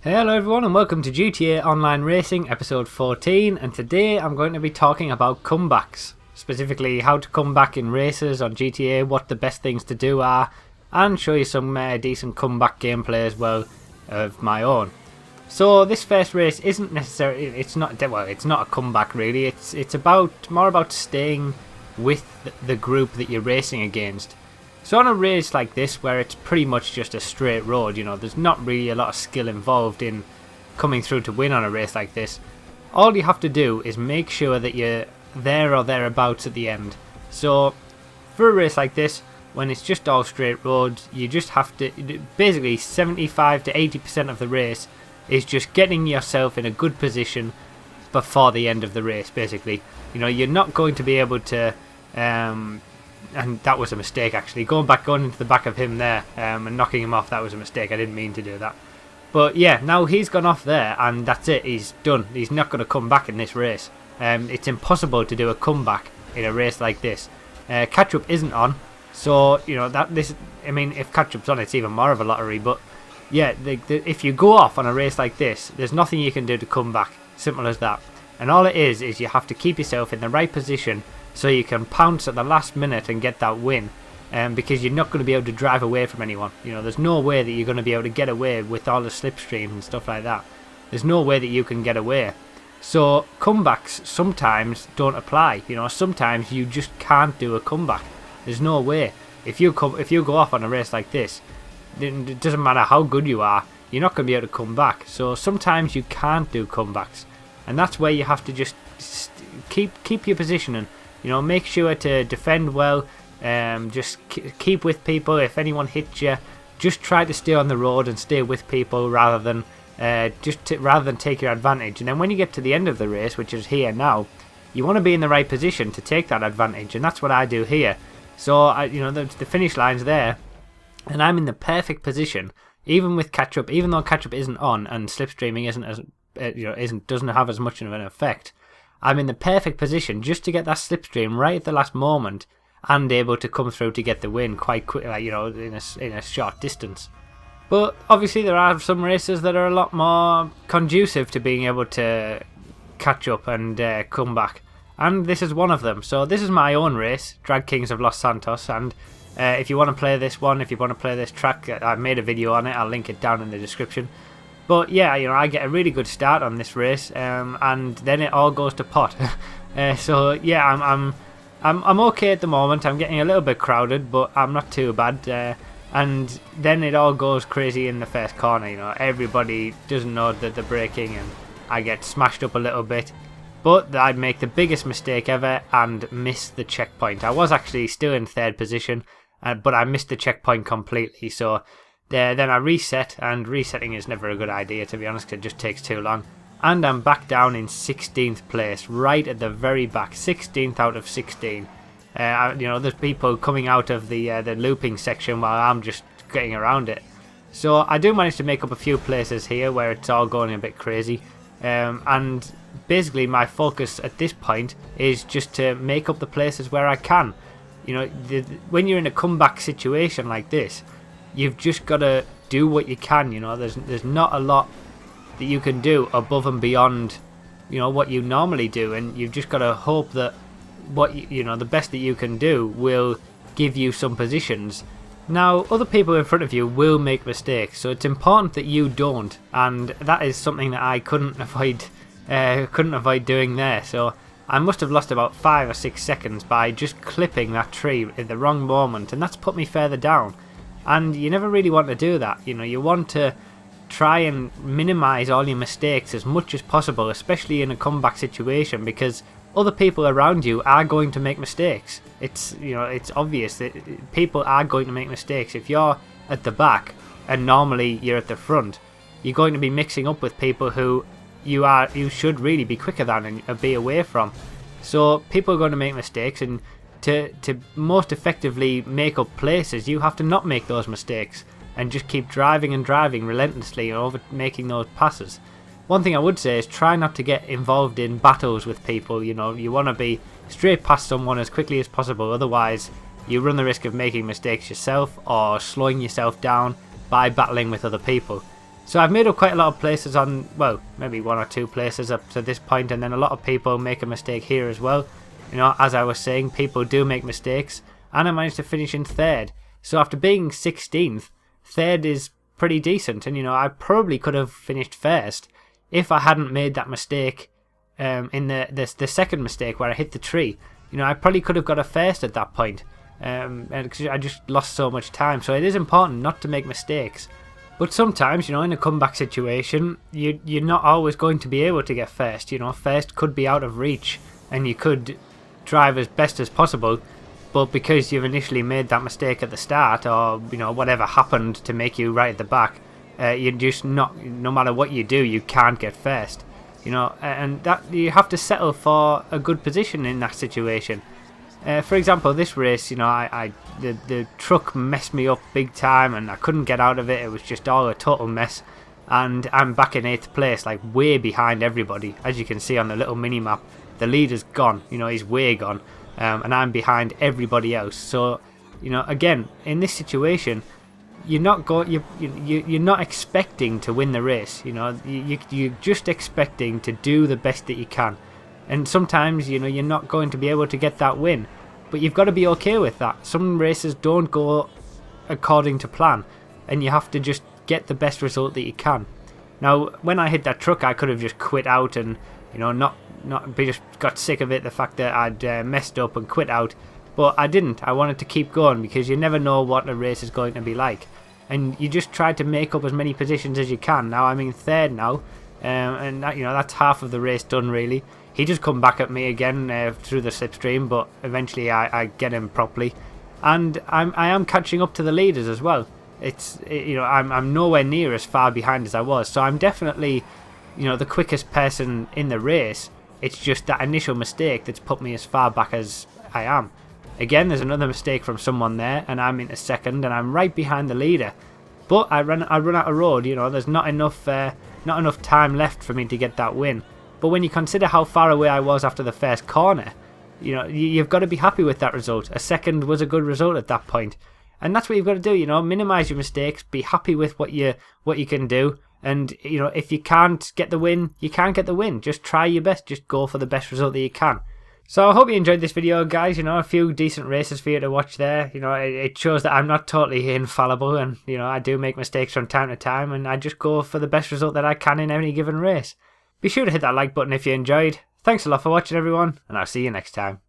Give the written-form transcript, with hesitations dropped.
Hello everyone and welcome to GTA Online Racing episode 14, and today I'm going to be talking about comebacks, specifically how to come back in races on GTA, what the best things to do are, and show you some decent comeback gameplay as well of my own. So this first race isn't necessarily, it's not a comeback really, it's more about staying with the group that you're racing against. So on a race like this, where it's pretty much just a straight road, there's not really a lot of skill involved in coming through to win on a race like this. All you have to do is make sure that you're there or thereabouts at the end. So for a race like this, when it's just all straight roads, you just have to, basically 75 to 80% of the race is just getting yourself in a good position before the end of the race, basically. You're not going to be able to... and that was a mistake actually, going into the back of him there and knocking him off. That was a mistake, I didn't mean to do that. But yeah, now he's gone off there and that's it, he's done. He's not going to come back in this race. It's impossible to do a comeback in a race like this. Catch-up isn't on, so if catch-up's on, it's even more of a lottery. But yeah, if you go off on a race like this, there's nothing you can do to come back, simple as that. And all it is you have to keep yourself in the right position so you can pounce at the last minute and get that win, because you're not going to be able to drive away from anyone. There's no way that you're going to be able to get away with all the slipstreams and stuff like that. There's no way that you can get away. So comebacks sometimes don't apply. Sometimes you just can't do a comeback. There's no way. If you go off on a race like this, it doesn't matter how good you are, you're not going to be able to come back. So sometimes you can't do comebacks, and that's where you have to just keep your position and make sure to defend well. Just keep with people. If anyone hits you, just try to stay on the road and stay with people rather than take your advantage. And then when you get to the end of the race, which is here now, you want to be in the right position to take that advantage, and that's what I do here. So the finish line's there, and I'm in the perfect position, even with catch-up, even though catch-up isn't on and slipstreaming doesn't have as much of an effect. I'm in the perfect position just to get that slipstream right at the last moment and able to come through to get the win quite quickly, in a short distance. But obviously there are some races that are a lot more conducive to being able to catch up and come back, and this is one of them. So this is my own race, Drag Kings of Los Santos, and if you want to play this one, if you want to play this track, I've made a video on it, I'll link it down in the description. But yeah, I get a really good start on this race, and then it all goes to pot. So yeah, I'm okay at the moment. I'm getting a little bit crowded, but I'm not too bad. And then it all goes crazy in the first corner. Everybody doesn't know that they're braking, and I get smashed up a little bit. But I'd make the biggest mistake ever and miss the checkpoint. I was actually still in third position, but I missed the checkpoint completely. So then I reset, and resetting is never a good idea, to be honest, because it just takes too long. And I'm back down in 16th place, right at the very back, 16th out of 16. There's people coming out of the looping section while I'm just getting around it. So I do manage to make up a few places here where it's all going a bit crazy. And basically my focus at this point is just to make up the places where I can. When you're in a comeback situation like this, you've just got to do what you can. There's not a lot that you can do above and beyond what you normally do, and you've just got to hope that the best that you can do will give you some positions. Now other people in front of you will make mistakes, so it's important that you don't, and that is something that I couldn't avoid doing there. So I must have lost about 5 or 6 seconds by just clipping that tree at the wrong moment, and that's put me further down. And you never really want to do that. You want to try and minimise all your mistakes as much as possible, especially in a comeback situation, because other people around you are going to make mistakes. It's obvious that people are going to make mistakes. If you're at the back and normally you're at the front, you're going to be mixing up with people who you should really be quicker than and be away from. So people are going to make mistakes, and to most effectively make up places, you have to not make those mistakes and just keep driving and driving relentlessly over making those passes. One thing I would say is try not to get involved in battles with people. You want to be straight past someone as quickly as possible, otherwise you run the risk of making mistakes yourself or slowing yourself down by battling with other people. So I've made up quite a lot of places on, well, maybe 1 or 2 places up to this point, and then a lot of people make a mistake here as well. You know, as I was saying, people do make mistakes, and I managed to finish in 3rd. So after being 16th, 3rd is pretty decent, and you know, I probably could have finished 1st if I hadn't made that mistake in the second mistake where I hit the tree. You know, I probably could have got a 1st at that point, and I just lost so much time. So it is important not to make mistakes. But sometimes, you know, in a comeback situation, you're not always going to be able to get 1st. You know, 1st could be out of reach, and you could drive as best as possible, but because you've initially made that mistake at the start, or you know, whatever happened to make you right at the back, you're just not, no matter what you do, you can't get 1st. You know, and that you have to settle for a good position in that situation. For example, this race, you know, the truck messed me up big time, and I couldn't get out of it. It was just all a total mess, and I'm back in 8th place, like way behind everybody. As you can see on the little mini map, the leader's gone. You know, he's way gone, and I'm behind everybody else. So, you know, again, in this situation, you're not expecting to win the race. You know, you're just expecting to do the best that you can. And sometimes, you know, you're not going to be able to get that win, but you've got to be okay with that. Some races don't go according to plan, and you have to just get the best result that you can. Now, when I hit that truck, I could have just quit out and, you know, just got sick of it, the fact that I'd messed up and quit out. But I didn't. I wanted to keep going, because you never know what a race is going to be like. And you just try to make up as many positions as you can. Now I'm in 3rd now, and that, you know, that's half of the race done really. He just come back at me again through the slipstream, but eventually I get him properly, and I am catching up to the leaders as well. You know, I'm nowhere near as far behind as I was, so I'm definitely, you know, the quickest person in the race. It's just that initial mistake that's put me as far back as I am. Again, there's another mistake from someone there, and I'm into 2nd, and I'm right behind the leader. But I run out of road. You know, there's not enough time left for me to get that win. But when you consider how far away I was after the first corner, you know, you've got to be happy with that result. A 2nd was a good result at that point, and that's what you've got to do. You know, minimise your mistakes, be happy with what you can do, and you know, if you can't get the win, you can't get the win. Just try your best. Just go for the best result that you can. So I hope you enjoyed this video, guys. You know, a few decent races for you to watch there. You know, it shows that I'm not totally infallible, and you know, I do make mistakes from time to time, and I just go for the best result that I can in any given race. Be sure to hit that like button if you enjoyed. Thanks a lot for watching, everyone, and I'll see you next time.